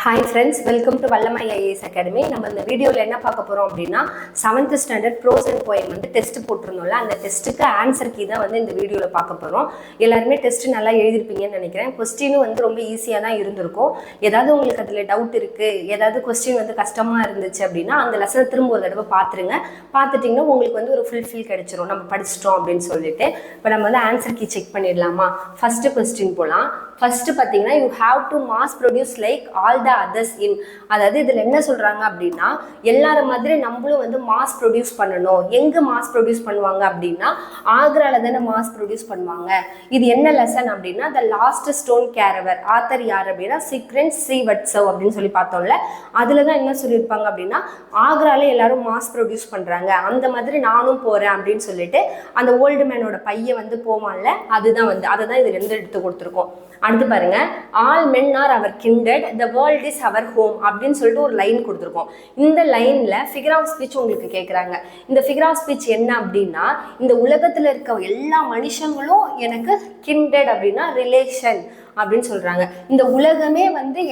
Hi friends, welcome to Vallamai IAS academy. நம்ம இந்த வீடியோவில் என்ன பார்க்க போகிறோம் அப்படின்னா 7th standard prose and poem test போட்டிருந்தோம்ல, அந்த டெஸ்ட்டுக்கு ஆன்சர் கீ தான் இந்த வீடியோவில் பார்க்க போகிறோம். எல்லாருமே டெஸ்ட் நல்லா எழுதிருப்பீங்கன்னு நினைக்கிறேன். கொஸ்டினும் ரொம்ப ஈஸியாக தான் இருந்திருக்கும். ஏதாவது உங்களுக்கு அதில் டவுட் இருக்குது, ஏதாவது கொஸ்டின் கஷ்டமாக இருந்துச்சு அப்படின்னா அந்த லெசனை திரும்ப ஒரு தடவை பார்த்துருங்க. பார்த்துட்டிங்கன்னா உங்களுக்கு ஒரு ஃபுல்ஃபில் கிடைச்சிரும், நம்ம படிச்சிட்டோம் அப்படின்னு சொல்லிட்டு. இப்போ நம்ம ஆன்சர் கீ செக் பண்ணிடலாமா? ஃபஸ்ட்டு கொஸ்டின் போகலாம். ஃபர்ஸ்ட் பார்த்தீங்கன்னா, you have to mass produce like all the others இன். அதாவது இதில் என்ன சொல்கிறாங்க அப்படின்னா, எல்லாரும் மாதிரி நம்மளும் மாஸ் ப்ரொடியூஸ் பண்ணணும். எங்கே மாஸ் ப்ரொடியூஸ் பண்ணுவாங்க அப்படின்னா ஆக்ராவில் தானே மாஸ் ப்ரொடியூஸ் பண்ணுவாங்க. இது என்ன லெசன் அப்படின்னா த லாஸ்ட் ஸ்டோன் கேரவர். ஆத்தர் யார் அப்படின்னா சிக்ரென் ஸ்ரீவத்சவ் அப்படின்னு சொல்லி பார்த்தோம்ல. அதில் தான் என்ன சொல்லியிருப்பாங்க அப்படின்னா ஆக்ராவில் எல்லாரும் மாஸ் ப்ரொடியூஸ் பண்ணுறாங்க, அந்த மாதிரி நானும் போகிறேன் அப்படின்னு சொல்லிட்டு அந்த ஓல்டு மேனோட பையன் போவான்ல, அதுதான் அதை தான் இது ரெண்டு எடுத்து கொடுத்துருக்கோம். அடுத்து பாருங்க, all men are our kindred, the world is our home அப்படின்னு சொல்லிட்டு ஒரு லைன் கொடுத்துருக்கோம். இந்த லைன்ல ஃபிகர் ஆஃப் ஸ்பீச் உங்களுக்கு கேட்குறாங்க. இந்த ஃபிகர் ஆஃப் ஸ்பீச் என்ன அப்படின்னா, இந்த உலகத்தில் இருக்க எல்லா மனுஷங்களும் எனக்கு கிண்டட் அப்படின்னா ரிலேஷன் அப்படின்னு சொல்றாங்க. இந்த உலகமே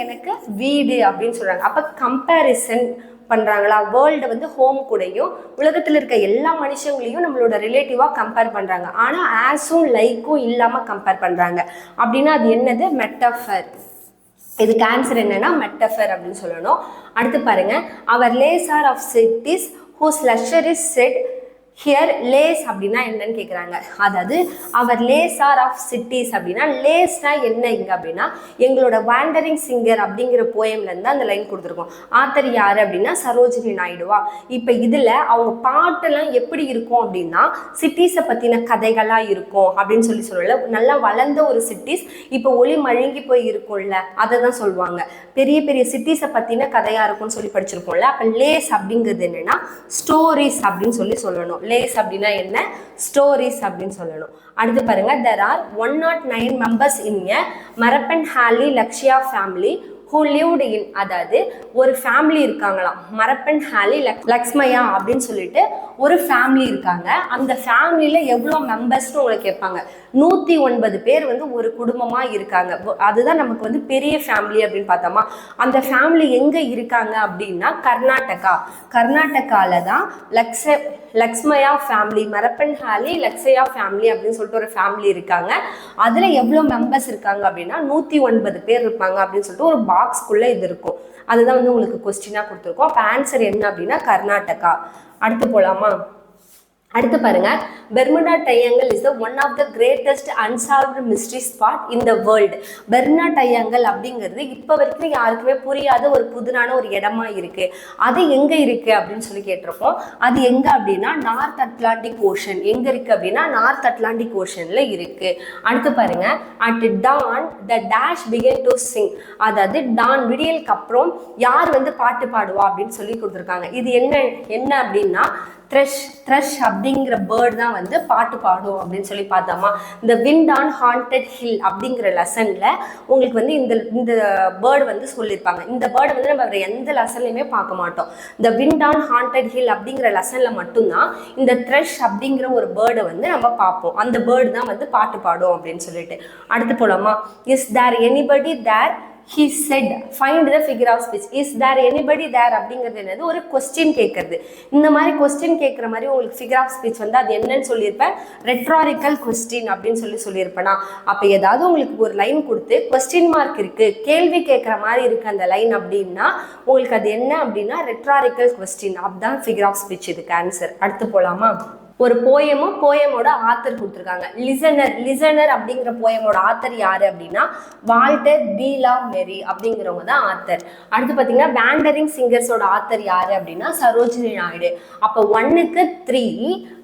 எனக்கு வீடு அப்படின்னு சொல்றாங்க. அப்ப கம்பேரிசன் பண்ணுறாங்களா? வேர்ல்டு ஹோம் கூடயும் உலகத்தில் இருக்க எல்லா மனுஷங்களையும் நம்மளோட ரிலேட்டிவாக கம்பேர் பண்ணுறாங்க. ஆனால் ஆஸும் லைக்கும் இல்லாமல் கம்பேர் பண்ணுறாங்க. அப்படின்னா அது என்னது? மெட்டஃபர். இதுக்கு ஆன்சர் என்னன்னா மெட்டஃபர் அப்படின்னு சொல்லணும். அடுத்து பாருங்க, our leisure of cities whose leisure is set here. Laze அப்படின்னா என்னன்னு கேட்குறாங்க. அதாவது அவர் லேசார் ஆஃப் சிட்டிஸ் அப்படின்னா லேஸ்னா என்ன இங்கே அப்படின்னா எங்களோட வாண்டரிங் சிங்கர் அப்படிங்கிற போயம்லேருந்து அந்த லைன் கொடுத்துருக்கோம். ஆத்தர் யார் அப்படின்னா சரோஜினி நாயுடுவா. இப்போ இதில் அவங்க பாட்டெல்லாம் எப்படி இருக்கும் அப்படின்னா சிட்டிஸை பற்றின கதைகளாக இருக்கும் அப்படின்னு சொல்லல. நல்லா வளர்ந்த ஒரு சிட்டிஸ் இப்போ ஒளி மழுங்கி போய் இருக்கும்ல, அதை தான் சொல்லுவாங்க. பெரிய பெரிய சிட்டிஸை பற்றின கதையாக இருக்கும்னு சொல்லி படிச்சிருக்கோம்ல. அப்போ லேஸ் அப்படிங்கிறது என்னன்னா ஸ்டோரிஸ் அப்படின்னு சொல்லணும். லேஸ் அப்படின்னா என்ன? ஸ்டோரிஸ் அப்படின்னு சொல்லணும். அடுத்து பாருங்க, there are 109 members in a Marappan-Halley Lakshya family who lived in. அதாவது ஒரு ஃபேமிலி இருக்காங்களாம், மரப்பன்-ஹாலி லக்ஷ்மயா அப்படின்னு சொல்லிட்டு ஒரு ஃபேமிலி இருக்காங்க. அந்த ஃபேமிலியில் எவ்வளோ மெம்பர்ஸ்னு உங்களுக்கு கேட்பாங்க. 109 பேர் ஒரு குடும்பமாக இருக்காங்க. அதுதான் நமக்கு பெரிய ஃபேமிலி அப்படின்னு பார்த்தோமா. அந்த ஃபேமிலி எங்கே இருக்காங்க அப்படின்னா கர்நாடகாவில் தான் லக்ஷ்மயா ஃபேமிலி, மரப்பன்-ஹாலி லக்ஷ்யா ஃபேமிலி அப்படின்னு சொல்லிட்டு ஒரு ஃபேமிலி இருக்காங்க. அதில் எவ்வளோ மெம்பர்ஸ் இருக்காங்க அப்படின்னா 109 பேர் இருப்பாங்க அப்படின்னு சொல்லிட்டு ஒரு பாக்ஸ்க்குள்ளே இது இருக்கும். அதுதான் உங்களுக்கு கொஸ்டினாக கொடுத்துருக்கோம். அப்போ ஆன்சர் என்ன அப்படின்னா கர்நாடகா. அடுத்து போகலாமா? அடுத்து பாருங்க, Bermuda triangle is one of the greatest unsolved mystery spot in the world. Bermuda triangle அப்படிங்கிறது இப்போ வரைக்கும் யாருக்குமே புரியாத ஒரு புதுனான ஒரு இடமா இருக்கு. அது எங்க இருக்கு அப்படின்னு சொல்லி கேட்டிருப்போம். அது எங்க அப்படின்னா நார்த் அட்லாண்டிக் ஓஷன். எங்க இருக்கு அப்படின்னா நார்த் அட்லாண்டிக் ஓஷன்ல இருக்கு. அடுத்து பாருங்க, at dawn the dash began to sing. அதாவது டான் விடியலுக்கு அப்புறம் யார் பாட்டு பாடுவா அப்படின்னு சொல்லி கொடுத்துருக்காங்க. இது என்ன அப்படின்னா த்ரஷ் அப்படிங்கிற பேர்ட் தான் பாட்டு பாடும் அப்படின்னு சொல்லி பார்த்தோமா. இந்த விண்ட் ஆன் ஹாண்டட் ஹில் அப்படிங்கிற லெசன்ல உங்களுக்கு இந்த பேர்டு சொல்லியிருப்பாங்க. இந்த பேர்டு நம்ம வேற எந்த லெசன்லையுமே பார்க்க மாட்டோம். இந்த விண்ட் ஆன் ஹாண்டட் ஹில் அப்படிங்கிற லெசன்ல மட்டும்தான் இந்த த்ரஷ் அப்படிங்கிற ஒரு பேர்டை நம்ம பார்ப்போம். அந்த பேர்டு தான் பாட்டு பாடும் அப்படின்னு சொல்லிட்டு. அடுத்து போலாமா? Is there anybody there he said find the figure of speech. is there anybody there அப்படிங்கிறது என்னது? ஒரு கொஸ்டின் கேட்கறது. இந்த மாதிரி கொஸ்டின் கேட்குற மாதிரி உங்களுக்கு ஃபிகர் ஆஃப் ஸ்பீச் அது என்னன்னு சொல்லியிருப்பேன், ரெட்ராரிக்கல் கொஸ்டின் அப்படின்னு சொல்லியிருப்பேனா. அப்போ ஏதாவது உங்களுக்கு ஒரு லைன் கொடுத்து கொஸ்டின் மார்க் இருக்கு, கேள்வி கேட்குற மாதிரி இருக்கு அந்த லைன் அப்படின்னா உங்களுக்கு அது என்ன அப்படின்னா ரெட்ராரிக்கல் கொஸ்டின். அதுதான் ஃபிகர் ஆஃப் ஸ்பீச். இதுக்கு ஆன்சர். அடுத்து போகலாமா? ஒரு போயமோட ஆத்தர் கொடுத்துருக்காங்க. லிசனர் அப்படிங்கிற போயமோட ஆத்தர் யாரு அப்படின்னா வால்டர் பீலா மெரி அப்படிங்கிறவங்க தான் ஆத்தர். அடுத்து பார்த்தீங்கன்னா வேண்டரிங் சிங்கர்ஸோட ஆத்தர் யாரு அப்படின்னா சரோஜினி நாயுடு. அப்போ 1க்கு 3,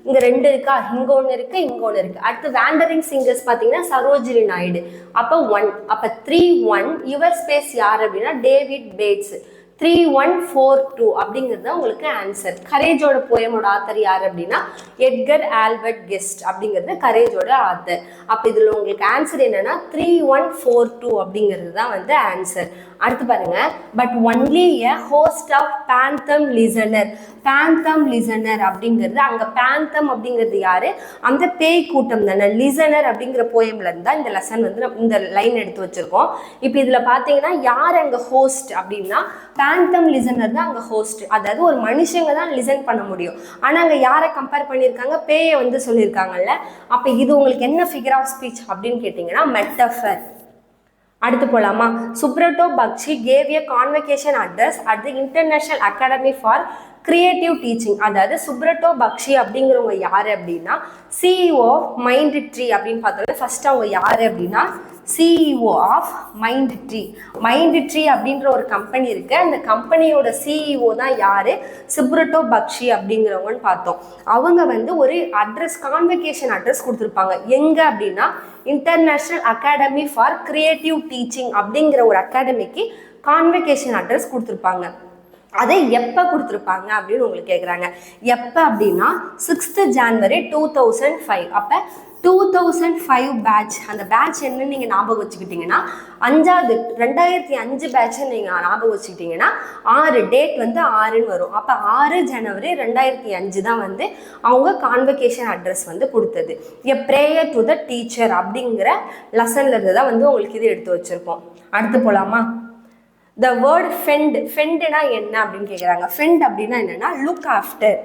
இங்க 2 இருக்கா, இங்க ஒன்று இருக்கு, இங்க ஒன்று இருக்கு. அடுத்து வேண்டரிங் சிங்கர்ஸ் பார்த்தீங்கன்னா சரோஜினி நாயுடு. அப்போ 1. அப்போ 3-1. யுவர் ஸ்பேஸ் யார் அப்படின்னா டேவிட் பேட்ஸ். 3142 அப்படிங்கிறது தான் உங்களுக்கு ஆன்சர். கரேஜோட போயமோட ஆத்தர் யார் அப்படின்னா எட்கர் ஆல்பர்ட் கெஸ்ட் அப்படிங்கிறது கரேஜோட ஆத்தர். அப்போ இதில் உங்களுக்கு ஆன்சர் என்னன்னா 3142 அப்படிங்கிறது தான் வந்து ஆன்சர். அடுத்து பாருங்க, but only a host of phantom listener. Phantom listener அப்படிங்கிறது அங்கே பேந்தம் அப்படிங்கிறது யாரு? அந்த பேய் கூட்டம் தானே. லிசனர் அப்படிங்கிற போயம்ல இருந்தா இந்த லெசன் வந்து இந்த லைன் எடுத்து வச்சிருக்கோம். இப்போ இதில் பார்த்தீங்கன்னா யார் அங்கே ஹோஸ்ட் அப்படின்னா பேந்தம் லிசனர் தான் அங்கே ஹோஸ்ட். அதாவது ஒரு மனுஷங்க தான் லிசன் பண்ண முடியும். ஆனால் அங்கே யாரை கம்பேர் பண்ணியிருக்காங்க? பேயை வந்து சொல்லியிருக்காங்கல்ல. அப்போ இது உங்களுக்கு என்ன ஃபிகர் ஆஃப் ஸ்பீச் அப்படின்னு கேட்டிங்கன்னா மெட்டஃபர். அடுத்து போலாமா? Subrata Bakshi gave a convocation address at the International Academy for Creative Teaching. அதாவது சுப்ரட்டோ பக்ஷி அப்படிங்கிறவங்க யாரு அப்படின்னா சிஇஓ மைண்ட் ட்ரீ அப்படின்னு பார்த்தோம்னா ஃபர்ஸ்ட் அவங்க யாரு அப்படின்னா CEO of Mindtree. Mindtree அப்படின்ற ஒரு கம்பெனி இருக்கு. அந்த கம்பெனியோட சிஇஓ தான் யாரு? சுப்ரட்டோ பக்ஷி அப்படிங்கிறவங்கன்னு பார்த்தோம். அவங்க வந்து ஒரு அட்ரஸ், கான்வெகேஷன் அட்ரஸ் கொடுத்துருப்பாங்க. எங்க அப்படின்னா international Academy for Creative teaching அப்படிங்கிற ஒரு அகாடமிக்கு கான்வெகேஷன் அட்ரஸ் கொடுத்துருப்பாங்க. அதை எப்போ கொடுத்துருப்பாங்க அப்படின்னு உங்களுக்கு கேட்குறாங்க. எப்போ அப்படின்னா 6th January 2005. அப்போ 2005 பேட்ச். அந்த பேட்ச் என்னன்னு நீங்கள் ஞாபகம் வச்சுக்கிட்டீங்கன்னா 2005 பேட்சை நீங்கள் ஞாபகம் வச்சுக்கிட்டீங்கன்னா 6 டேட் வந்து 6ன்னு வரும். அப்போ 6 January 2005 தான் வந்து அவங்க கான்வெகேஷன் அட்ரஸ் வந்து கொடுத்தது. எ ப்ரேயர் டு த டீச்சர் அப்படிங்கிற லெசன்ல இருந்து தான் வந்து உங்களுக்கு இது எடுத்து வச்சுருக்கோம். அடுத்து போகலாமா? The word fend. Fendனா என்ன அப்படின்னு கேட்குறாங்க. Fend அப்படின்னா என்னன்னா லுக் ஆஃப்டர்.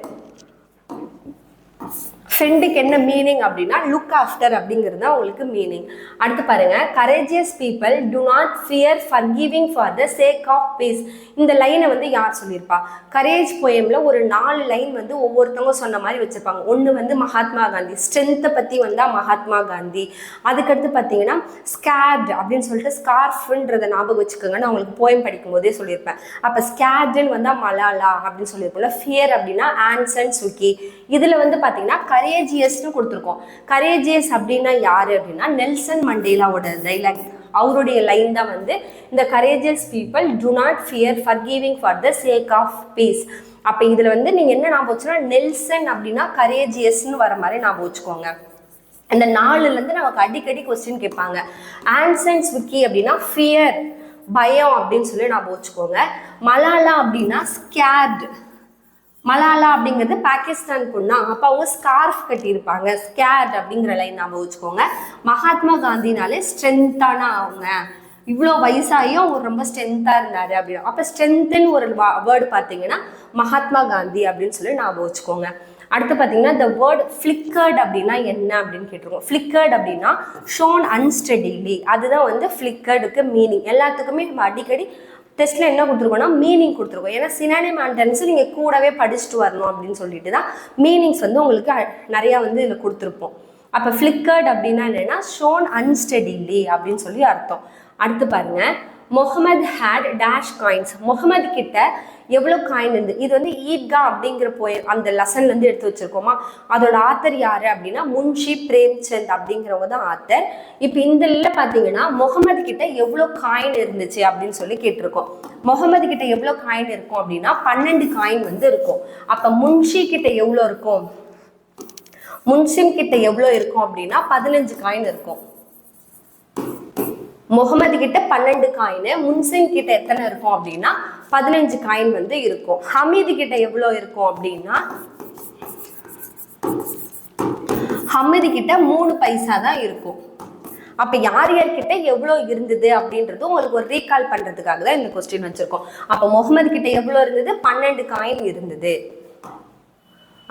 ஃப்ரெண்டுக்கு என்ன மீனிங் அப்படின்னா லுக் ஆஃப்டர் அப்படிங்கிறது தான் உங்களுக்கு மீனிங். அடுத்து பாருங்க, courageous people do not fear forgiving for the sake of peace. இந்த லைனை வந்து யார் சொல்லியிருப்பா? கரேஜ் போயம்ல ஒரு 4 லைன் வந்து ஒவ்வொருத்தவங்க சொன்ன மாதிரி வச்சிருப்பாங்க. ஒன்று வந்து மகாத்மா காந்தி, ஸ்ட்ரென்த்தை பற்றி வந்தால் மகாத்மா காந்தி. அதுக்கடுத்து பார்த்தீங்கன்னா ஸ்கேட் அப்படின்னு சொல்லிட்டு ஸ்கார்ஃப்ன்றதை ஞாபகம் வச்சுக்கோங்க. நான் உங்களுக்கு போயம் படிக்கும் போதே சொல்லியிருப்பேன். அப்போ ஸ்கேட்ன்னு வந்தால் மலாலா அப்படின்னு சொல்லியிருப்போம்ல. ஃபியர் அப்படின்னா ஆன்சன் சுக்கி. இதில் வந்து பார்த்தீங்கன்னா கரேஜியஸ்னு கொடுத்துருக்கோம். கரேஜியஸ் அப்படின்னா யாரு அப்படின்னா நெல்சன் மண்டேலாவோட டைலாக், அவருடைய லைன் தான் வந்து இந்த courageous people do not fear forgiving for the sake of peace. அப்போ இதில் வந்து நீங்கள் என்ன ஞாபகம் வச்சுன்னா நெல்சன் அப்படின்னா கரேஜியஸ்ன்னு வர மாதிரி ஞாபகம் வச்சுக்கோங்க. இந்த 4லேருந்து நமக்கு அடிக்கடி கொஸ்டின் கேட்பாங்க. ஆன்சன் சுக்கி அப்படின்னா ஃபியர், பயம் அப்படின்னு சொல்லி ஞாபகம் வச்சுக்கோங்க. மலாலா அப்படின்னா ஸ்கேட். மலாலா அப்படிங்கிறது பாகிஸ்தான் பொண்ணா, அப்போ அவங்க ஸ்கார்ஃப் கட்டியிருப்பாங்க. ஸ்கேட் அப்படிங்கிற லைன் ஞாபகம் வச்சுக்கோங்க. மகாத்மா காந்தினாலே ஸ்ட்ரென்த்தான அவங்க, இவ்வளோ வயசாகியும் அவங்க ரொம்ப ஸ்ட்ரென்த்தாக இருந்தார் அப்படின்னா அப்போ ஸ்ட்ரென்த்துன்னு ஒரு வேர்டு பார்த்தீங்கன்னா மகாத்மா காந்தி அப்படின்னு சொல்லி ஞாபகம் வச்சுக்கோங்க. அடுத்து பார்த்தீங்கன்னா இந்த வேர்ட் ஃப்ளிக்கர்ட் அப்படின்னா என்ன அப்படின்னு கேட்டிருக்கோம். ஃப்ளிக்கர்ட் அப்படின்னா ஷோன் அன்ஸ்டடிலி. அதுதான் வந்து ஃப்ளிக்கர்டுக்கு மீனிங். எல்லாத்துக்குமே அடிக்கடி டெஸ்ட்டில் என்ன கொடுத்துருக்கோம்னா மீனிங் கொடுத்துருக்கோம். ஏன்னா சினானிம் ஆண்டன்ஸ் நீங்கள் கூடவே படிச்சுட்டு வரணும் அப்படின்னு சொல்லிட்டு தான் மீனிங்ஸ் வந்து உங்களுக்கு நிறையா வந்து இதில் கொடுத்துருப்போம். அப்போ ஃப்ளிக்கர்ட் அப்படின்னா என்னென்னா ஷோன் அன்ஸ்டடிலி அப்படின்னு சொல்லி அர்த்தம். அடுத்து பாருங்க, Mohammed had dash coins. Mohammed கிட்ட எவ்வளோ காயின் இருந்து. இது வந்து ஈத்கா அப்படிங்கிற அந்த லெசன்லேருந்து எடுத்து வச்சிருக்கோமா. அதோட ஆத்தர் யாரு அப்படின்னா முன்ஷி பிரேம்சந்த் அப்படிங்கிறவங்க தான் ஆத்தர். இப்போ இந்த பார்த்தீங்கன்னா முகமது கிட்ட எவ்வளோ காயின் இருந்துச்சு அப்படின்னு சொல்லி கேட்டிருக்கோம். முகமது கிட்ட எவ்வளோ காயின் இருக்கும் அப்படின்னா 12 காயின் வந்து இருக்கும். அப்போ முன்ஷி கிட்ட எவ்வளோ இருக்கும்? முன்ஷின் கிட்ட எவ்வளோ இருக்கும் அப்படின்னா 15 காயின் இருக்கும். முகமது கிட்ட 12 காயின், முன்சின் கிட்ட எத்தனை இருக்கும் அப்படின்னா 15 காயின் வந்து இருக்கும். ஹமீது கிட்ட எவ்வளோ இருக்கும் அப்படின்னா ஹமீது கிட்ட 3 பைசா தான் இருக்கும். அப்போ யார் யார்கிட்ட எவ்வளோ இருந்தது அப்படின்றது உங்களுக்கு ஒரு ரீகால் பண்ணுறதுக்காக தான் இந்த கொஸ்டின் வச்சுருக்கோம். அப்போ முகமது கிட்ட எவ்வளோ இருந்தது? 12 காயின் இருந்தது.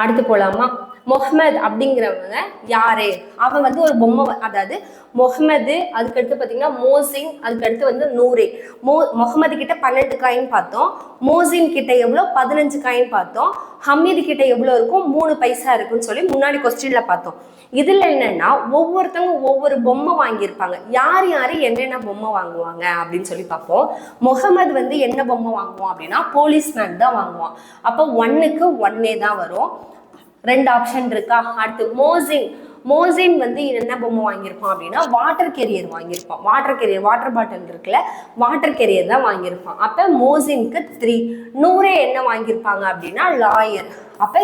அடுத்து போகலாமா? முகமது அப்படிங்கிறவங்க யாரு? அவன் வந்து ஒரு பொம்மை, அதாவது முகமது, அதுக்கடுத்து பார்த்தீங்கன்னா மோசின், அதுக்கடுத்து வந்து நூரே. முகமது கிட்ட 12 காயின் பார்த்தோம். மோசின் கிட்ட எவ்வளோ? 15 காயின் பார்த்தோம். ஹமீது கிட்ட எவ்வளோ இருக்கும்? 3 பைசா இருக்குன்னு சொல்லி முன்னாடி கொஸ்டின்ல பார்த்தோம். இதில் என்னன்னா ஒவ்வொருத்தவங்க ஒவ்வொரு பொம்மை வாங்கியிருப்பாங்க. யார் யார் என்னென்ன பொம்மை வாங்குவாங்க அப்படின்னு சொல்லி பார்ப்போம். முகமது வந்து என்ன பொம்மை வாங்குவான் அப்படின்னா போலீஸ்மேன் தான் வாங்குவான். அப்போ 1க்கு 1 தான் வரும். 2 ஆப்ஷன் இருக்கா? அடுத்து மோசின் வந்து என்ன பொம்மை வாங்கியிருப்பான் அப்படின்னா வாட்டர் கேரியர் வாங்கியிருப்பான். வாட்டர் பாட்டில் இருக்குல்ல, வாட்டர் கேரியர் தான் வாங்கியிருப்பான். அப்போ மோசினுக்கு 3. நூரே என்ன வாங்கியிருப்பாங்க அப்படின்னா லாயர். அப்போ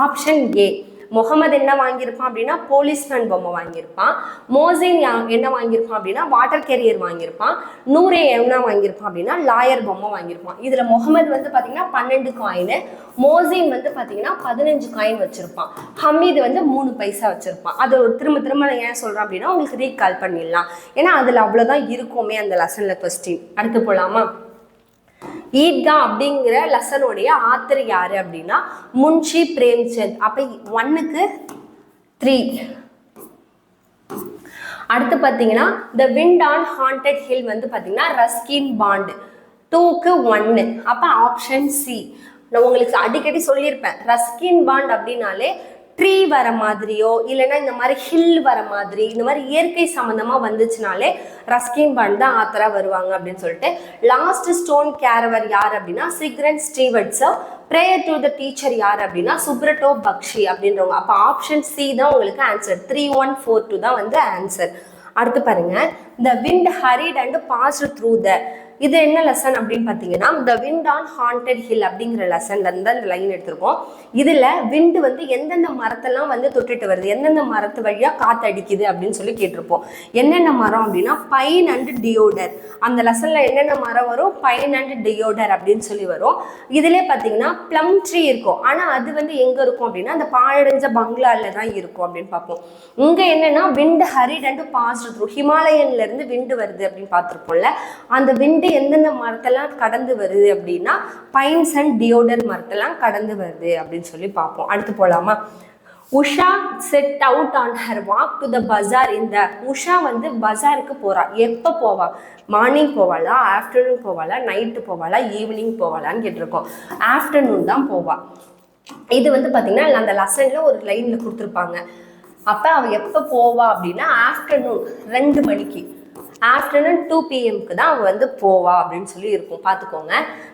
ஆப்ஷன் ஏ. முகமது என்ன வாங்கியிருப்பான் அப்படின்னா போலீஸ்மேன் பொம்மை வாங்கியிருப்பான். மோசின் என்ன வாங்கியிருப்பான் அப்படின்னா வாட்டர் கேரியர் வாங்கியிருப்பான். நூரே என்ன வாங்கியிருப்பான் அப்படின்னா லாயர் பொம்மை வாங்கியிருப்பான். இதில் முகமது வந்து பார்த்தீங்கன்னா 12 காயின், மோசின் வந்து பார்த்தீங்கன்னா 15 காயின் வச்சிருப்பான். ஹமீது வந்து 3 பைசா வச்சிருப்பான். அது திரும்ப திரும்ப நான் ஏன் சொல்கிறேன் அப்படின்னா உங்களுக்கு ரீகால் பண்ணிடலாம், ஏன்னா அதில் அவ்வளோதான் இருக்குமே அந்த லெசனில் கொஸ்டின். அடுத்து போகலாமா? ஈத்கா அப்படிங்கிற லெசனுடைய ஆத்தர் யாரு அப்படின்னா முன்ஷி பிரேம்சந்த். அப்ப 1க்கு 3. அடுத்து பாத்தீங்கன்னா the wind on haunted hill வந்து பாத்தீங்கன்னா ரஸ்கின் பாண்ட். 2க்கு 1. அப்ப ஆப்ஷன் சி. நான் உங்களுக்கு அடிக்கடி சொல்லியிருப்பேன், ரஸ்கின் பாண்ட் அப்படின்னாலே ட்ரீ வர மாதிரியோ இல்லைன்னா இந்த மாதிரி ஹில் வர மாதிரி இந்த மாதிரி இயற்கை சம்மந்தமாக வந்துச்சுனாலே ரஸ்கின் பாண்ட் தான் ஆத்தராக வருவாங்க அப்படின்னு சொல்லிட்டு. லாஸ்ட் ஸ்டோன் கேரவர் யார் அப்படின்னா சிக்ரன் ஸ்டீவர்ட்ஸோ. ப்ரேயர் டு த டீச்சர் யார் அப்படின்னா சுப்ரட்டோ பக்ஷி அப்படின்றவங்க. அப்போ ஆப்ஷன் சி தான் உங்களுக்கு ஆன்சர். 3142 தான் வந்து ஆன்சர். அடுத்து பாருங்க, the wind hurried and passed through the. இது என்ன லெசன் அப்படின்னு பார்த்தீங்கன்னா the wind on haunted hill அப்படிங்கிற லெசன்ல இருந்து இந்த லைன் எடுத்திருக்கோம். இதில் விண்டு வந்து எந்தெந்த மரத்தெல்லாம் வந்து தொட்டுட்டு வருது, எந்தெந்த மரத்து வழியாக காற்று அடிக்குது அப்படின்னு சொல்லி கேட்டிருப்போம். என்னென்ன மரம் அப்படின்னா பைன் அண்ட் டியோடர். அந்த லெசனில் என்னென்ன மரம் வரும்? பைன் அண்ட் டியோடர் அப்படின்னு சொல்லி வரும். இதிலே பார்த்தீங்கன்னா ப்ளம் ட்ரீ இருக்கும், ஆனால் அது வந்து எங்கே இருக்கும் அப்படின்னா அந்த பாழடைஞ்ச பங்களாவில் தான் இருக்கும் அப்படின்னு பார்ப்போம். இங்கே என்னென்னா wind hurried and passed through, ஹிமாலயன்லேருந்து விண்டு வருது அப்படின்னு பார்த்துருப்போம்ல. அந்த விண்டு எந்தெந்த மரத்தெல்லாம் கடந்து வருது அப்படின்னா பைன்ஸ் அண்ட் டியோடர் மரத்தெல்லாம் கடந்து வருது அப்படின்னு சொல்லி பார்ப்போம். அடுத்து போலாமா? Usha set out on her walk to the bazaar. இந்த உஷா வந்து பஜாருக்கு போறா. எப்போ போவா? மார்னிங் போவாளா, ஆஃப்டர்நூன் போவாளா, நைட்டு போவாளா, ஈவினிங் போவாளான்னு கேட்டிருக்கோம். ஆஃப்டர்நூன் தான் போவா. இது வந்து பார்த்தீங்கன்னா அந்த லெசன்ல ஒரு லைன்ல கொடுத்துருப்பாங்க. அப்போ அவள் எப்போ போவா அப்படின்னா ஆஃப்டர்நூன் 2 மணிக்கு, ஆஃப்டர்நூன் 2 PM தான் அவள் வந்து போவா அப்படின்னு சொல்லி இருக்கும். பார்த்துக்கோங்க.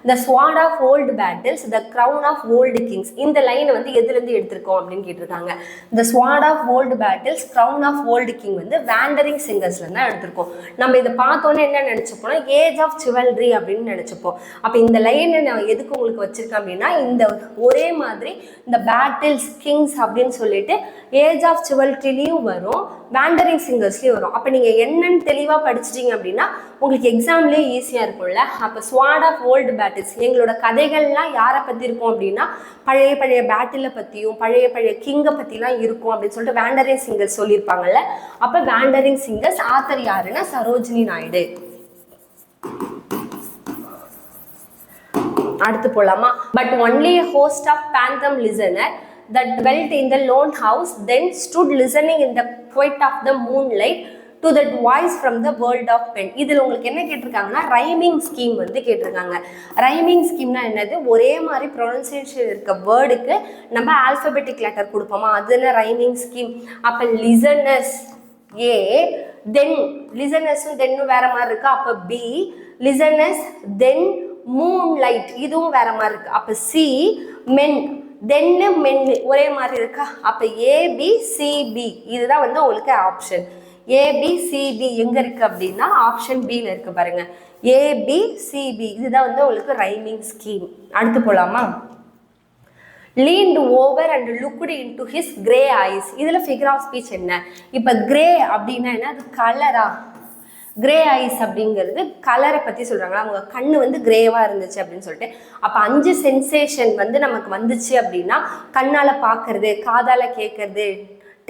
The swords of old battles, the crown of old kings. இந்த லைனை வந்து எதுலேருந்து எடுத்திருக்கோம் அப்படின்னு கேட்டிருக்காங்க. The swords of old battles, crown of old king வந்து வேண்டரிங் சிங்கர்ஸ்லேருந்து தான் எடுத்திருக்கோம். நம்ம இதை பார்த்தோன்னே என்ன நினச்சிப்போம்னா ஏஜ் ஆஃப் சிவல்ரி அப்படின்னு நினச்சிப்போம். அப்போ இந்த லைனை நான் எதுக்கு உங்களுக்கு வச்சிருக்கேன் அப்படின்னா இந்த ஒரே மாதிரி இந்த பேட்டில்ஸ் கிங்ஸ் அப்படின்னு சொல்லிட்டு ஏஜ் ஆஃப் சிவல்ரிலையும் வரும், வேண்டரிங் சிங்கர்ஸ்லேயும் வரும். அப்போ நீங்கள் என்னன்னு தெளிவாக படிச்சிட்டிங்க அப்படின்னா உங்களுக்கு எக்ஸாம்லேயே ஈஸியாக இருக்கும்ல. அப்போ ஸ்வாட் ஆஃப் ஓல்டு பேட்டில்ஸ் எங்களோட கதைகள்லாம் யாரை பற்றி இருக்கும் அப்படின்னா பழைய பழைய பேட்டிலை பற்றியும் பழைய பழைய கிங்கை பற்றிலாம் இருக்கும் அப்படின்னு சொல்லிட்டு வேண்டரிங் சிங்கர்ஸ் சொல்லியிருப்பாங்கல்ல. அப்போ வேண்டரிங் சிங்கர்ஸ் ஆத்தர் யாருன்னா சரோஜினி நாயுடு. அடுத்து போலாமா? But only a host of phantom listener that dwelt in the lone house then stood listening in the quiet of the moonlight to that voice from the world of pen. இதில் உங்களுக்கு என்ன கேட்டிருக்காங்கன்னா rhyming scheme வந்து கேட்டிருக்காங்க. Rhyming ஸ்கீம்னா என்னது? ஒரே மாதிரி pronunciation இருக்க வேர்டுக்கு நம்ம ஆல்ஃபபெட்டிக் லெட்டர் கொடுப்போமா, அதுல ரைமிங் ஸ்கீம். அப்போ லிசனர்ஸ் ஏ, தென் லிசனர்ஸும் தென்னும் வேற மாதிரி இருக்கு. அப்போ பி, லிசனர்ஸ் தென் மூன்லைட் இதுவும் வேற மாதிரி இருக்கு. அப்போ சி, மென் தென்னு மென்னு ஒரே மாதிரி இருக்கா. அப்போ ஏபிசிபி இதுதான் வந்து உங்களுக்கு ஆப்ஷன். ஏபிசிபி எங்க இருக்கு அப்படின்னா ஆப்ஷன் பில இருக்கு பாருங்க. ஏபிசிபி இதுதான் வந்து உங்களுக்கு ரைமிங் ஸ்கீம். அடுத்து போலாமா? leaned over and looked into his grey eyes. இதுல ஃபிகர் ஆஃப் ஸ்பீச் என்ன? இப்போ கிரே அப்படின்னா என்ன? அது கலரா? கிரே ஐஸ் அப்படிங்கிறது கலரை பற்றி சொல்கிறாங்க. அவங்க கண்ணு வந்து கிரேவாக இருந்துச்சு அப்படின்னு சொல்லிட்டு. அப்போ 5 சென்சேஷன் வந்து நமக்கு வந்துச்சு அப்படின்னா கண்ணால் பார்க்கறது, காதால் கேட்கறது,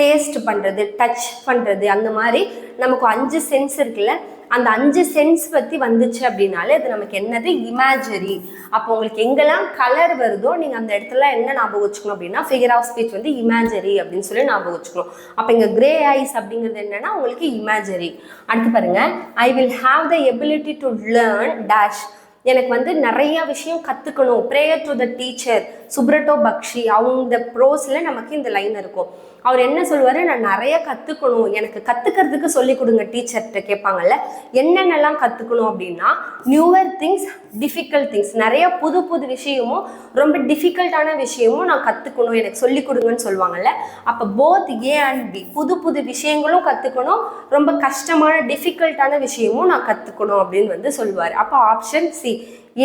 டேஸ்ட் பண்ணுறது, டச் பண்ணுறது, அந்த மாதிரி நமக்கு 5 சென்ஸ் இருக்குல்ல. அந்த 5 சென்ஸ் பற்றி வந்துச்சு அப்படின்னாலே அது நமக்கு என்னது? இமேஜரி. அப்போ உங்களுக்கு எங்கெல்லாம் கலர் வருதோ நீங்கள் அந்த இடத்துல என்ன ஞாபகம் வச்சுக்கணும் அப்படின்னா ஃபிகர் ஆஃப் ஸ்பீச் வந்து இமேஜரி அப்படின்னு சொல்லி ஞாபகம் வச்சுக்கணும். அப்போ இங்கே கிரே ஐஸ் அப்படிங்கிறது என்னன்னா உங்களுக்கு இமேஜரி. அடுத்து பாருங்க, I will have the ability to learn dash எனக்கு வந்து நிறைய விஷயம் கற்றுக்கணும். Prayer to the teacher Subrata Bakshi அவங்க ப்ரோஸில் நமக்கு இந்த லைன் இருக்கும். அவர் என்ன சொல்லுவார், நான் நிறைய கற்றுக்கணும், எனக்கு கற்றுக்கிறதுக்கு சொல்லிக் கொடுங்க டீச்சர்கிட்ட கேட்பாங்கல்ல. என்னென்னலாம் கற்றுக்கணும் அப்படின்னா நியூவர் திங்ஸ், டிஃபிகல்ட் திங்ஸ், நிறைய புது புது விஷயமும் ரொம்ப டிஃபிகல்ட்டான விஷயமும் நான் கற்றுக்கணும், எனக்கு சொல்லிக் கொடுங்கன்னு சொல்லுவாங்கல்ல. அப்போ போத் ஏ அண்ட் பி, புது புது விஷயங்களும் கற்றுக்கணும், ரொம்ப கஷ்டமான டிஃபிகல்ட்டான விஷயமும் நான் கற்றுக்கணும் அப்படின்னு வந்து சொல்லுவார். அப்போ option C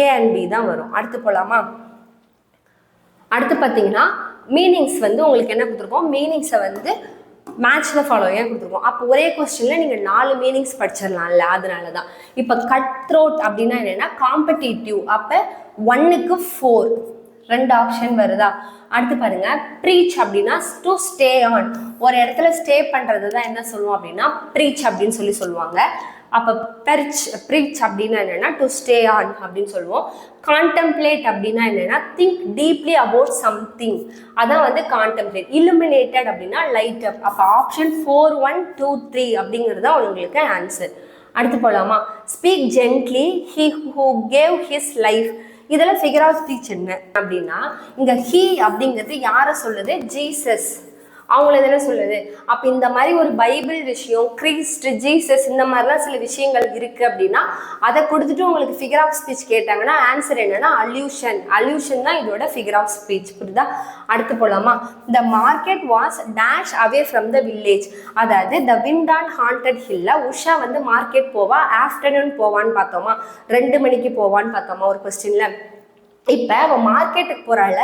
A and B தான் வரும். அடுத்து போகலாமா? அடுத்து பார்த்தீங்கன்னா மீனிங்ஸ் வந்து உங்களுக்கு என்ன கொடுத்துருக்கோம், மீனிங்ஸை வந்து மேட்ச் த ஃபாலோயிங் கொடுத்துருக்கோம். அப்போ ஒரே கொஸ்டினில் நீங்கள் 4 மீனிங்ஸ் படிச்சிடலாம்ல, அதனால தான். இப்போ கட் த்ரோட் அப்படின்னா என்னென்னா காம்படிட்டிவ். அப்போ 1க்கு 4 2 ஆப்ஷன் வருதா? அடுத்து பாருங்க, ப்ரீச் அப்படின்னா டு ஸ்டே ஆன், ஒரு இடத்துல ஸ்டே பண்ணுறது தான் என்ன சொல்லுவோம் அப்படின்னா ப்ரீச் அப்படின்னு சொல்லுவாங்க. அப்போ ப்ரீச் அப்படின்னா என்னென்னா டு ஸ்டே ஆன் அப்படின்னு சொல்லுவோம். கான்டெம்ப்ளேட் அப்படின்னா என்னென்னா திங்க் டீப்லி அபவுட் சம்திங், அதான் வந்து கான்டெம்ப்ளேட். இல்லுமினேட்டட் அப்படின்னா லைட் அப். அப்போ ஆப்ஷன் 4, 1, 2, 3 அப்படிங்கிறது தான் உங்களுக்கு ஆன்சர். அடுத்து போகலாமா? Speak gently, he who cave his life. இதெல்லாம் ஃபிகர் ஆஃப் ஸ்பீச் என்ன அப்படின்னா இங்கே ஹீ அப்படிங்கிறது யாரை சொல்லுது, ஜீசஸ் அவங்கள தானே சொல்லுது. அப்போ இந்த மாதிரி ஒரு பைபிள் விஷயம், கிறிஸ்ட், ஜீசஸ் இந்த மாதிரிலாம் சில விஷயங்கள் இருக்குது அப்படின்னா அதை கொடுத்துட்டு உங்களுக்கு ஃபிகர் ஆஃப் ஸ்பீச் கேட்டாங்கன்னா ஆன்சர் என்னன்னா அல்யூஷன் தான் இதோட ஃபிகர் ஆஃப் ஸ்பீச். புரியுதா? அடுத்து போகலாமா? The market was dash away from the village. அதாவது த விண்ட் ஆன் ஹாண்டட் ஹில்ல உஷா வந்து மார்க்கெட் போவா, ஆஃப்டர்நூன் போவான்னு பார்த்தோமா, 2 மணிக்கு போவான்னு பார்த்தோமா ஒரு கொஸ்டின்ல. இப்போ அவன் மார்க்கெட்டுக்கு போகிறாள்,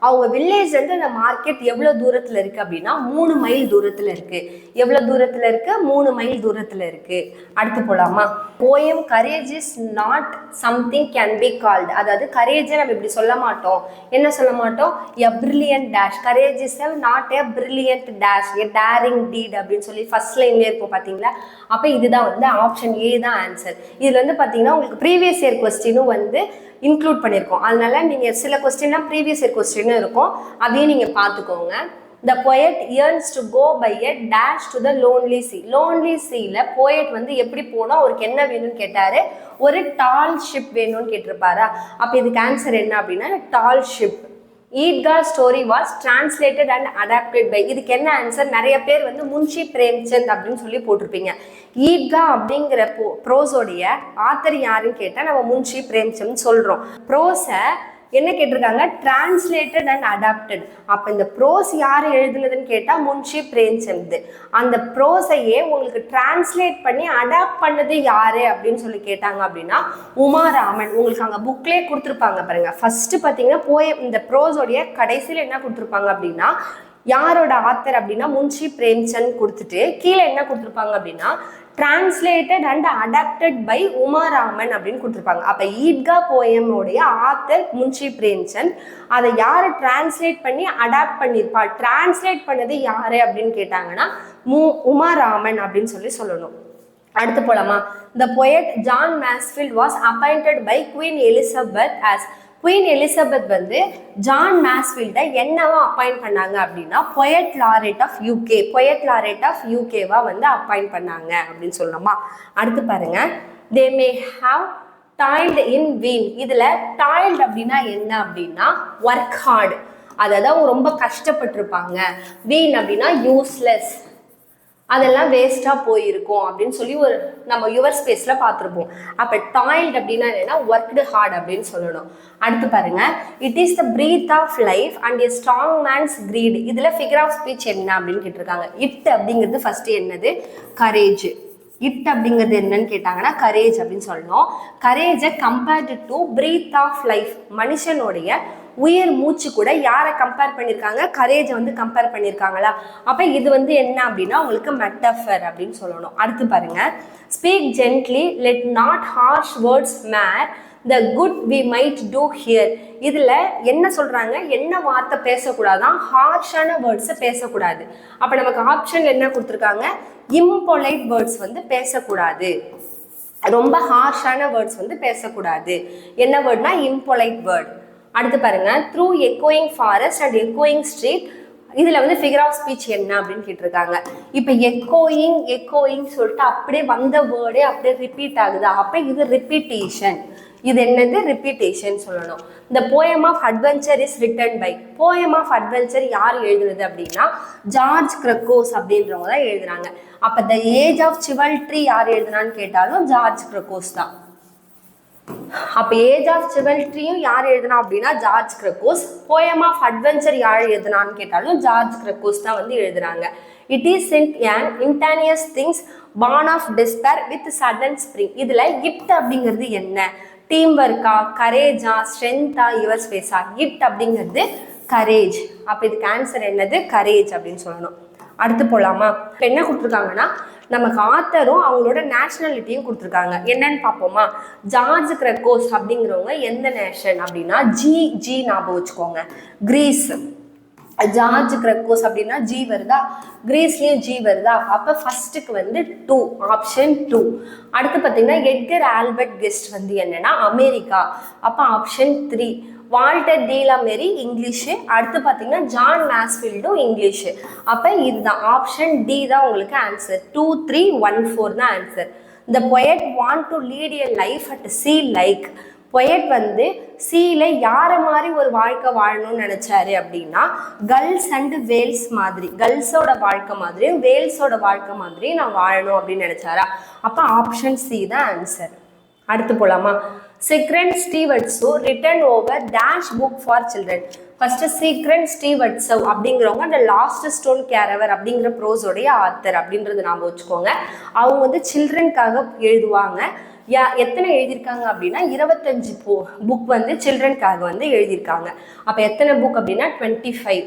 அவங்க வில்லேஜ்லேருந்து அந்த மார்க்கெட் எவ்வளோ தூரத்தில் இருக்குது அப்படின்னா 3 மைல் தூரத்தில் இருக்குது. எவ்வளோ தூரத்தில் இருக்குது? 3 மைல் தூரத்தில் இருக்குது. அடுத்து போகலாமா? Poem courage is not something can be called. அதாவது கரேஜை நம்ம இப்படி சொல்ல மாட்டோம், என்ன சொல்ல மாட்டோம், a brilliant dash. Courage is not a brilliant dash, a daring deed அப்படின்னு சொல்லி ஃபர்ஸ்ட் லைன்லேயே இருக்கும் பார்த்தீங்களா. அப்போ இதுதான் வந்து ஆப்ஷன் ஏ தான் ஆன்சர். இதில் வந்து பார்த்தீங்கன்னா உங்களுக்கு ப்ரீவியஸ் இயர் கொஸ்டினும் வந்து இன்க்ளூட் பண்ணியிருக்கோம். அதனால நீங்கள் சில கொஸ்டின்லாம் ப்ரீவியஸ் இயர் கொஸ்டினும் இருக்கும், அதையும் நீங்கள் பார்த்துக்கோங்க. The poet yearns to go by a dash to the lonely sea. lonely seaல poet வந்து எப்படி போனால் அவருக்கு என்ன வேணும்னு கேட்டார், ஒரு டால் ஷிப் வேணும்னு கேட்டிருப்பாரா. அப்போ இதுக்கு ஆன்சர் என்ன அப்படின்னா tall ship. Eidgah story was translated and adapted by. இதுக்கு என்ன ஆன்சர்? நிறைய பேர் வந்து முன்ஷி பிரேம்சந்த் அப்படின்னு சொல்லி போட்டிருப்பீங்க. ஈட்கா அப்படிங்கிற ப்ரோஸோடைய ஆத்தர் யாருன்னு கேட்டால் நம்ம முன்ஷி பிரேம்சந்த் சொல்கிறோம். ப்ரோஸை என்ன கேட்டிருக்காங்க, டிரான்ஸ்லேட்டட் அண்ட் அடாப்டட். அப்போ இந்த ப்ரோஸ் யார் எழுதுனதுன்னு கேட்டால் முன்ஷி பிரேம்சந்த். அந்த ப்ரோஸையே உங்களுக்கு டிரான்ஸ்லேட் பண்ணி அடாப்ட் பண்ணது யாரு அப்படின்னு சொல்லி கேட்டாங்க அப்படின்னா உமாராமன். உங்களுக்கு அங்கே புக்லேயே கொடுத்துருப்பாங்க பாருங்க. ஃபர்ஸ்ட் பார்த்தீங்கன்னா போயம் இந்த ப்ரோஸோடைய கடைசியில் என்ன கொடுத்துருப்பாங்க அப்படின்னா யாரோட ஆத்தர் அப்படின்னா முன்ஷி பிரேம்சந்த் கொடுத்துட்டு கீழே என்ன கொடுத்துருப்பாங்க அப்படின்னா டிரான்ஸ்லேட்டட் அண்ட் அடாப்டட் பை உமாராமன் அப்படின்னு கொடுத்துருப்பாங்க. அப்போ ஈட்கா போயமோடைய ஆத்தர் முன்ஷி பிரேம்சந்த். அதை யாரை டிரான்ஸ்லேட் பண்ணி அடாப்ட் பண்ணியிருப்பா, டிரான்ஸ்லேட் பண்ணது யாரு அப்படின்னு கேட்டாங்கன்னா உமாராமன் அப்படின்னு சொல்லணும். அடுத்து போலாமா? The poet John Masefield was appointed by Queen Elizabeth as Queen Elizabeth வந்து ஜான் மேஸ்ஃபீல்டை என்னவா அப்பாயிண்ட் பண்ணாங்க அப்படின்னா poet laureate of UK, poet laureate of யூகேவா வந்து அப்பாயிண்ட் பண்ணாங்க அப்படின்னு சொல்லணுமா. அடுத்து பாருங்க, தே மே ஹாவ் டாய்ல்டு இன் வீன். இதில் டாய்ல்டு அப்படின்னா என்ன அப்படின்னா ஒர்க் ஹார்டு, அதாவது அவங்க ரொம்ப கஷ்டப்பட்டிருப்பாங்க. வீன் அப்படின்னா யூஸ்லெஸ், அதெல்லாம் வேஸ்ட்டாக போயிருக்கும் அப்படின்னு சொல்லி ஒரு நம்ம யுவர் ஸ்பேஸில் பார்த்துருப்போம். அப்போ டாய்ல்டு அப்படின்னா என்னென்னா ஒர்க்டு ஹார்ட் அப்படின்னு சொல்லணும். அடுத்து பாருங்க, it is the breath of life and a strong man's creed. இதில் ஃபிகர் ஆஃப் ஸ்பீச் என்ன அப்படின்னு கேட்டிருக்காங்க. இட் அப்படிங்கிறது ஃபஸ்ட்டு என்னது, கரேஜ். இட் அப்படிங்கிறது என்னன்னு கேட்டாங்கன்னா கரேஜ் அப்படின்னு சொல்லணும். கரேஜை compared to breath of life, மனுஷனுடைய உயிர் மூச்சு கூட யாரை கம்பேர் பண்ணியிருக்காங்க, கரேஜை வந்து கம்பேர் பண்ணியிருக்காங்களா. அப்போ இது வந்து என்ன அப்படின்னா உங்களுக்கு மெட்டஃபர் அப்படின்னு சொல்லணும். அடுத்து பாருங்க, speak gently let not harsh words mar the good we might do here. இதில் என்ன சொல்கிறாங்க, என்ன வார்த்தை பேசக்கூடாதான், ஹார்ஷான வேர்ட்ஸை பேசக்கூடாது. அப்போ நமக்கு ஆப்ஷன் என்ன கொடுத்துருக்காங்க, இம்பொலைட் வேர்ட்ஸ் வந்து பேசக்கூடாது, ரொம்ப ஹார்ஷான வேர்ட்ஸ் வந்து பேசக்கூடாது. என்ன வேர்ட்னா இம்பொலைட் வேர்ட். அடுத்து பாருங்க, த்ரூ எக்கோயிங் ஃபாரஸ்ட் அண்ட் எக்கோயிங் ஸ்ட்ரீட். இதில் வந்து ஃபிகர் ஆஃப் ஸ்பீச் என்ன அப்படின்னு கேட்டிருக்காங்க. இப்போ எக்கோயிங் சொல்லிட்டு அப்படியே வந்த வேர்டே அப்படியே ரிப்பீட் ஆகுதா, அப்போ இது ரிப்பீட்டேஷன். இது என்னது ரிப்பீட்டேஷன் சொல்லணும். இந்த poem of adventure is written by. Poem of adventure யார் எழுதுறது அப்படின்னா ஜார்ஜ் கிரக்கோஸ் அப்படின்றவங்க தான் எழுதுறாங்க. அப்போ த ஏஜ் ஆஃப் சிவல்ட்ரி யார் எழுதுனான்னு கேட்டாலும் ஜார்ஜ் கிரக்கோஸ் தான். அப்போ ஏஜ் ஆஃப் சிவல்ட்ரியும் யார் எழுதுனா அப்படின்னா ஜார்ஜ் கிரக்கோஸ். போயம் ஆஃப் அட்வென்ச்சர் யார் எழுதுனான்னு கேட்டாலும் ஜார்ஜ் கிரக்கோஸ் தான் வந்து எழுதுறாங்க. It is sent an instantaneous things born of despair with sudden spring. இதுல இட் அப்படிங்கிறது என்ன? டீம் ஒர்க்கா, கரேஜா, ஸ்ட்ரென்த்தா, யுவர் ஸ்பேஸா? இட் அப்படிங்கிறது கரேஜ். அப்போ இதுக்கு ஆன்சர் என்னது? கரேஜ் அப்படின்னு சொல்லணும். அடுத்து போகலாமா? இப்போ என்ன கொடுத்துருக்காங்கன்னா நமக்கு ஆத்தரும் அவங்களோட நேஷனாலிட்டியும் கொடுத்துருக்காங்க. என்னன்னு பார்ப்போமா? ஜார்ஜ் கிரக்கோஸ் அப்படிங்கிறவங்க எந்த நேஷன் அப்படின்னா ஜி ஞாபகம் வச்சுக்கோங்க, கிரீஸ். ஜார்ஜ் கிரக்கோஸ் அப்படின்னா ஜி வருதா, கிரீஸ்லேயும் ஜி வருதா, அப்போ ஃபர்ஸ்ட்டுக்கு வந்து 2, ஆப்ஷன் 2. அடுத்து பார்த்தீங்கன்னா எட்கர் ஆல்பர்ட் கெஸ்ட் வந்து என்னன்னா அமெரிக்கா, அப்போ ஆப்ஷன் 3. Walter டீலாமெரி English. அடுத்து பார்த்தீங்கன்னா ஜான் மேஸ்ஃபீல்டும் இங்கிலீஷு. அப்போ இதுதான் ஆப்ஷன் டி தான் உங்களுக்கு ஆன்சர். 2, 3, 1, 4 தான் answer. The poet want to lead a life at sea like. Poet வந்து சீல யாரை மாதிரி ஒரு வாழ்க்கை வாழணும்னு நினைச்சாரு அப்படின்னா கல்ஸ் அண்ட் வேல்ஸ் மாதிரி, கல்ஸோட வாழ்க்கை மாதிரியும் வேல்ஸோட வாழ்க்கை மாதிரியும் நான் வாழணும் அப்படின்னு நினைச்சாரா? அப்போ ஆப்ஷன் சி தான் ஆன்சர். அடுத்து போலாமா? சீக்ரெட் ஸ்டீவர்ட்ஸோ written over dash book for children. First secret ஸ்டீவர்ட்ஸோ அப்படிங்கிறவங்க அந்த லாஸ்ட் ஸ்டோன் கேரவர் அப்படிங்கிற ப்ரோஸோடைய ஆத்தர் அப்படின்றது நாம வச்சுக்கோங்க. அவங்க வந்து சில்ட்ரனுக்காக எழுதுவாங்க. எத்தனை எழுதியிருக்காங்க அப்படின்னா 25 புக் வந்து சில்ட்ரனுக்காக வந்து எழுதியிருக்காங்க. அப்போ எத்தனை புக் அப்படின்னா 25.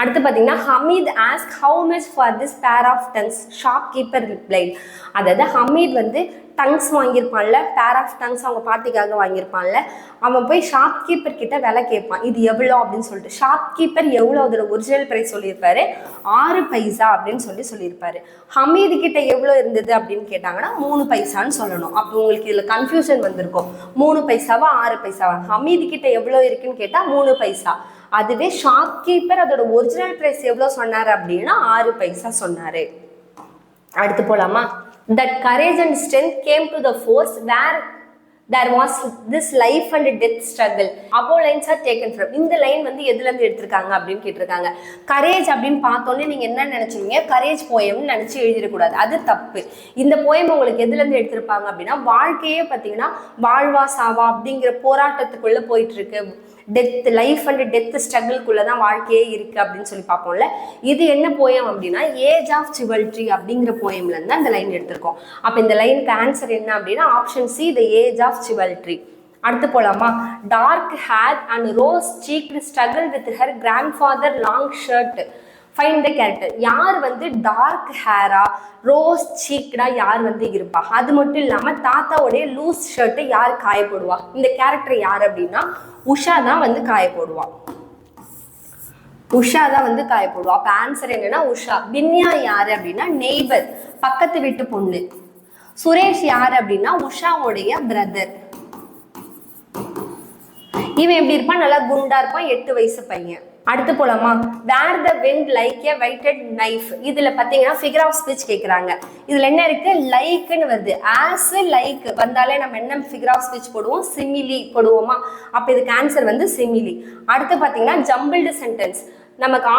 அடுத்து பார்த்தீங்கன்னா Hamid asked how much for this pair of tongs, shopkeeper replied. அதாவது ஹமீத் வந்து டங்ஸ் வாங்கியிருப்பான்ல, பேர் ஆஃப் டங்ஸ் அவங்க பாட்டிக்காக வாங்கியிருப்பான்ல, அவன் போய் ஷாப்கீப்பர் கிட்ட விலை கேட்பான், இது எவ்வளோ அப்படின்னு சொல்லிட்டு. ஷாப்கீப்பர் எவ்வளோ அதோட ஒரிஜினல் ப்ரைஸ் சொல்லியிருப்பாரு, 6 பைசா அப்படின்னு சொல்லியிருப்பாரு. ஹமீது கிட்ட எவ்வளோ இருந்தது அப்படின்னு கேட்டாங்கன்னா 3 பைசான்னு சொல்லணும். அப்போ உங்களுக்கு இதில் கன்ஃபியூஷன் வந்திருக்கும், 3 பைசாவா 6 பைசாவா? ஹமீது கிட்ட எவ்வளோ இருக்குன்னு கேட்டால் 3 பைசா. அதுவே ஷாப்கீப்பர் அதோட ஒரிஜினல் பிரைஸ் எவ்வளோ சொன்னார் அப்படின்னா 6 பைசா சொன்னாரு. அடுத்து போலாமா? That courage and strength came to the force where there was this life and death struggle. above lines are taken from. இந்த லைன் வந்து எதுல இருந்து எடுத்திருக்காங்க அப்படின்னு கேட்டிருக்காங்க. கரேஜ் அப்படின்னு பார்த்தோன்னே நீங்க என்ன நினைச்சுவீங்க? கரேஜ் போயம்னு நினைச்சு எழுதிடக்கூடாது, அது தப்பு. இந்த போயம் உங்களுக்கு எதுல இருந்து எடுத்திருப்பாங்க அப்படின்னா வாழ்க்கையே பார்த்தீங்கன்னா வாழ்வா சாவா அப்படிங்கிற போராட்டத்துக்குள்ள போயிட்டு இருக்கு, டெத் லைஃப் அண்ட் டெத் ஸ்ட்ரகிள்குள்ள தான் வாழ்க்கையே இருக்கு அப்படின்னு சொல்லி பார்ப்போம்ல. இது என்ன போயம் அப்படின்னா ஏஜ் ஆஃப் சிவல்ட்ரி அப்படிங்கிற போயம்ல இருந்து அந்த லைன் எடுத்திருக்கோம். அப்போ இந்த லைனுக்கு ஆன்சர் என்ன அப்படின்னா option C, the age of chivalry. அடுத்து போலாமா? Dark hair and rose cheeked struggle with her grandfather long shirt. Find the character. யார் வந்து டார்க் ஹேரா ரோஸ் சீக்டா யார் வந்து இருப்பா? அது மட்டும் இல்லாமல் தாத்தாவுடைய லூஸ் ஷர்ட்டை யார் காய போடுவா? இந்த கேரக்டர் யார் அப்படின்னா உஷா தான் வந்து காய போடுவா. உஷா தான் வந்து காய போடுவா. அப்போ ஆன்சர் என்னன்னா உஷா. பின்யா யாரு அப்படின்னா நெய்பர், பக்கத்து வீட்டு பொண்ணு. சுரேஷ் யார் அப்படின்னா உஷாவுடைய பிரதர். இவன் எப்படி இருப்பான்? நல்லா குண்டா இருப்பான், 8 வயசு பையன். அடுத்து போலாமா? Where the wind like a whetted knife. இதுல பாத்தீங்கன்னா ஃபிகர் ஆஃப் ஸ்பீச் கேட்குறாங்க. இதுல என்ன இருக்கு? லைக்னு வருது. ஆஸ் லைக் வந்தாலே நம்ம என்ன ஃபிகர் ஆஃப் ஸ்பீச் போடுவோம்? சிமிலி போடுவோமா? அப்ப இதுக்கு ஆன்சர் வந்து சிமிலி. அடுத்து பாத்தீங்கன்னா ஜம்பிள்டு சென்டென்ஸ். நமக்கு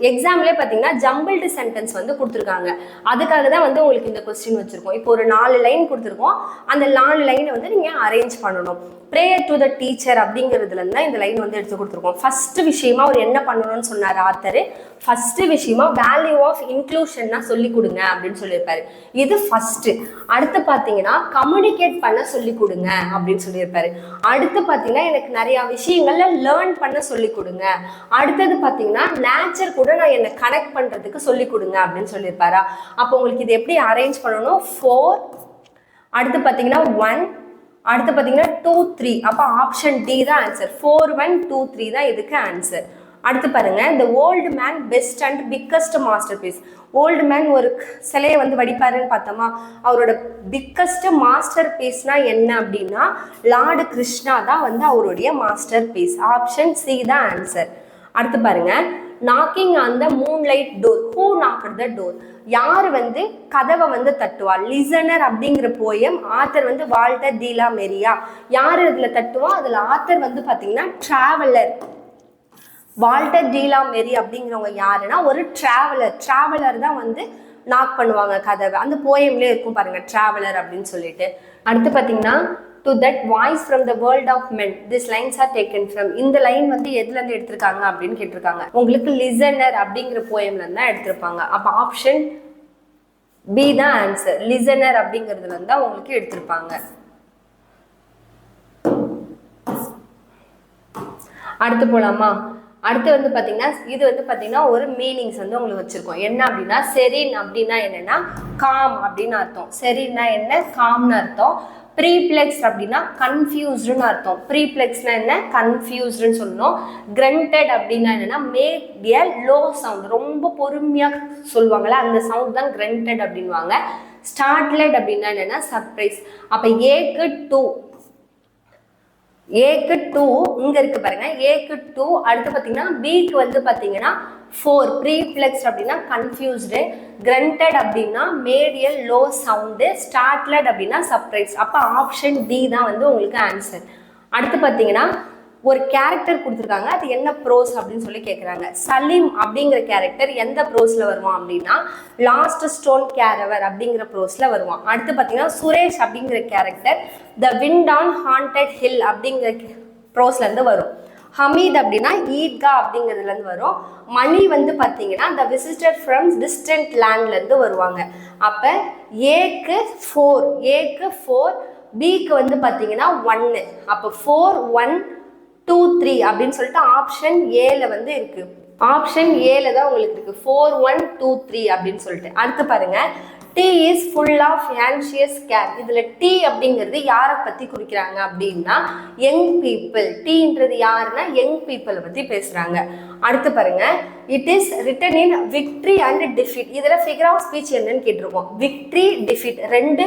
எக்ஸாம்லேயே பார்த்தீங்கன்னா ஜம்பிள்டு சென்டென்ஸ் வந்து கொடுத்துருக்காங்க. அதுக்காக தான் வந்து உங்களுக்கு இந்த கொஸ்டின் வச்சுருக்கோம். இப்போ ஒரு 4 லைன் கொடுத்துருக்கோம், அந்த 4 லைனை வந்து நீங்கள் அரேஞ்ச் பண்ணணும். ப்ரேயர் டு த டீச்சர் அப்படிங்கிறதுலேருந்து தான் இந்த லைன் வந்து எடுத்து கொடுத்துருக்கோம். ஃபஸ்ட்டு விஷயமா அவர் என்ன பண்ணணும்னு சொன்னார் ஆத்தர்? ஃபஸ்ட்டு விஷயமா வேல்யூ ஆஃப் இன்க்ளூஷன்னா சொல்லி கொடுங்க அப்படின்னு சொல்லியிருப்பாரு. இது ஃபஸ்ட்டு. அடுத்து பார்த்தீங்கன்னா கம்யூனிகேட் பண்ண சொல்லி கொடுங்க அப்படின்னு சொல்லியிருப்பாரு. அடுத்து பார்த்தீங்கன்னா எனக்கு நிறையா விஷயங்கள்ல லேர்ன் பண்ண சொல்லி கொடுங்க. அடுத்தது பார்த்தீங்கன்னா நேச்சர் கூட நான் என்னை கனெக்ட் பண்ணுறதுக்கு சொல்லி கொடுங்க அப்படின்னு சொல்லியிருப்பாரா? அப்போ உங்களுக்கு இது எப்படி அரேஞ்ச் பண்ணணும்? 4, அடுத்து பார்த்தீங்கன்னா 1, அடுத்து பார்த்தீங்கன்னா 2, 3. அப்போ ஆப்ஷன் டி தான் ஆன்சர். 4, 1, 2, 3 தான் இதுக்கு ஆன்சர். அடுத்து பாருங்க, இந்த old man best and biggest masterpiece. Old man ஒரு சிலையை வந்து வடிப்பாருன்னு பார்த்தோமா, அவரோட பிக்கஸ்ட் மாஸ்டர் பீஸ்னா என்ன அப்படின்னா லார்டு கிருஷ்ணா தான் வந்து அவருடைய மாஸ்டர் பீஸ். ஆப்ஷன் சி தான் ஆன்சர். அடுத்து பாருங்க, knocking on the moonlight door. Who knocked the door? யார் வந்து கதவை வந்து தட்டுவா? லிசனர் அப்படிங்கிற போயம் ஆத்தர் வந்து வால்டர் டி லா மெரியா. யார் இதுல தட்டுவா? அதுல ஆத்தர் வந்து பாத்தீங்கன்னா டிராவலர். வால்டர் டி லா மெரி அப்படிங்கிறவங்க யாருன்னா ஒரு டிராவலர் தான் வந்து நாக் பண்ணுவாங்க கதவை. அந்த போயம்லேயே இருக்கும் பாருங்க டிராவலர் அப்படின்னு சொல்லிட்டு. அடுத்து பார்த்தீங்கன்னா to that voice from the world of men this lines are taken from. இந்த லைன் வந்து எதுல இருந்து எடுத்திருக்காங்க அப்படின்னு கேட்டிருக்காங்க. உங்களுக்கு லிசனர் அப்படிங்கிற போயம்ல இருந்து தான் எடுத்திருப்பாங்க. அப்போ ஆப்ஷன் பி தான் ஆன்சர். லிசனர் அப்படிங்கிறதுல இருந்து தான் உங்களுக்கு எடுத்திருப்பாங்க. அடுத்து போலாமா? அடுத்து வந்து பார்த்தீங்கன்னா இது வந்து பார்த்தீங்கன்னா ஒரு மீனிங்ஸ் வந்து உங்களுக்கு வச்சிருக்கோம். என்ன அப்படின்னா செரின் அப்படின்னா என்னன்னா காம் அப்படின்னு அர்த்தம். செரின்னா என்ன? காம்னு அர்த்தம். ப்ரீப்ளெக்ஸ் அப்படின்னா கன்ஃபியூஸ்டுன்னு அர்த்தம். ப்ரீப்ளெக்ஸ்னா என்ன? கன்ஃபியூஸ்டுன்னு சொல்லணும். கிரண்டட் அப்படின்னா என்னன்னா மேக் எ லோ சவுண்ட், ரொம்ப பொறுமையாக சொல்லுவாங்கல்ல அந்த சவுண்ட் தான் கிரண்டட் அப்படின்வாங்க. ஸ்டார்ட்லெட் அப்படின்னா என்னன்னா சர்ப்ரைஸ். அப்போ ஏக்கு டூ, ஏக்கு 2 இங்க இருக்கு பாருங்க. ஏக்கு 2. அடுத்து பார்த்தீங்கன்னா பிக்கு வந்து பார்த்தீங்கன்னா 4. ப்ரீப்ளெக்ஸ் அப்படின்னா கன்ஃபியூஸ்டு, கிரண்டட் அப்படின்னா மேடியல் லோ சவுண்டு, ஸ்டார்ட்லட் அப்படின்னா சர்ப்ரைஸ். அப்போ ஆப்ஷன் டி தான் வந்து உங்களுக்கு ஆன்சர். அடுத்து பார்த்தீங்கன்னா ஒரு கேரக்டர் கொடுத்துருக்காங்க. அது என்ன ப்ரோஸ் அப்படின்னு சொல்லி கேட்குறாங்க. சலீம் அப்படிங்கிற கேரக்டர் எந்த ப்ரோஸில் வருவான் அப்படின்னா லாஸ்ட் ஸ்டோன் கேரவர் அப்படிங்கிற ப்ரோஸில் வருவான். அடுத்து பார்த்தீங்கன்னா சுரேஷ் அப்படிங்கிற character the wind on haunted hill அப்படிங்கிற ப்ரோஸ்லேருந்து வரும். ஹமீத் அப்படின்னா ஈத்கா அப்படிங்கிறதுலேருந்து வரும். மணி வந்து பார்த்தீங்கன்னா த விசிட்டர் ஃப்ரம் டிஸ்டன்ட் லேண்ட்லேருந்து வருவாங்க. அப்போ ஏக்கு 4, பிக்கு வந்து பார்த்தீங்கன்னா 1. அப்போ 4, 1, 2, 3 அப்படின்னு சொல்லிட்டு ஆப்ஷன் ஏல வந்து இருக்கு. ஆப்ஷன் ஏல தான் உங்களுக்கு இருக்கு 4, 1, 2, 3 அப்படின்னு சொல்லிட்டு. அடுத்து பாருங்க T is full of anxious care. இதுல டி அப்படிங்கிறது யாரை பத்தி குறிக்கிறாங்க அப்படின்னா யங் பீப்புள். டீன்றது யாருன்னா யங் பீப்புளை பத்தி பேசுறாங்க. அடுத்து பாருங்க it is written in victory and defeat. இதுல ஃபிகர் ஆஃப் ஸ்பீச் என்னன்னு கேட்டிருக்கோம். விக்ட்ரி, டிஃபீட் ரெண்டு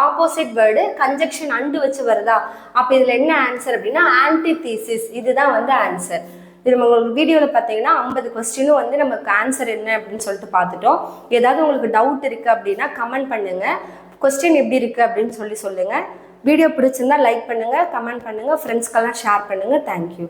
ஆப்போசிட் வேர்டு கன்ஜெக்ஷன் அண்டு வச்சு வருதா? அப்போ இதில் என்ன ஆன்சர் அப்படின்னா ஆன்டிதீசிஸ். இதுதான் வந்து ஆன்சர். இது உங்களுக்கு வீடியோவில் பார்த்தீங்கன்னா 50 கொஸ்டினும் வந்து நமக்கு ஆன்சர் என்ன அப்படின்னு சொல்லிட்டு பார்த்துட்டோம். ஏதாவது உங்களுக்கு டவுட் இருக்குது அப்படின்னா கமெண்ட் பண்ணுங்கள். கொஸ்டின் எப்படி இருக்குது அப்படின்னு சொல்லுங்கள். வீடியோ பிடிச்சிருந்தா லைக் பண்ணுங்கள், கமெண்ட் பண்ணுங்கள், ஃப்ரெண்ட்ஸ்க்கெல்லாம் ஷேர் பண்ணுங்கள். தேங்க்யூ.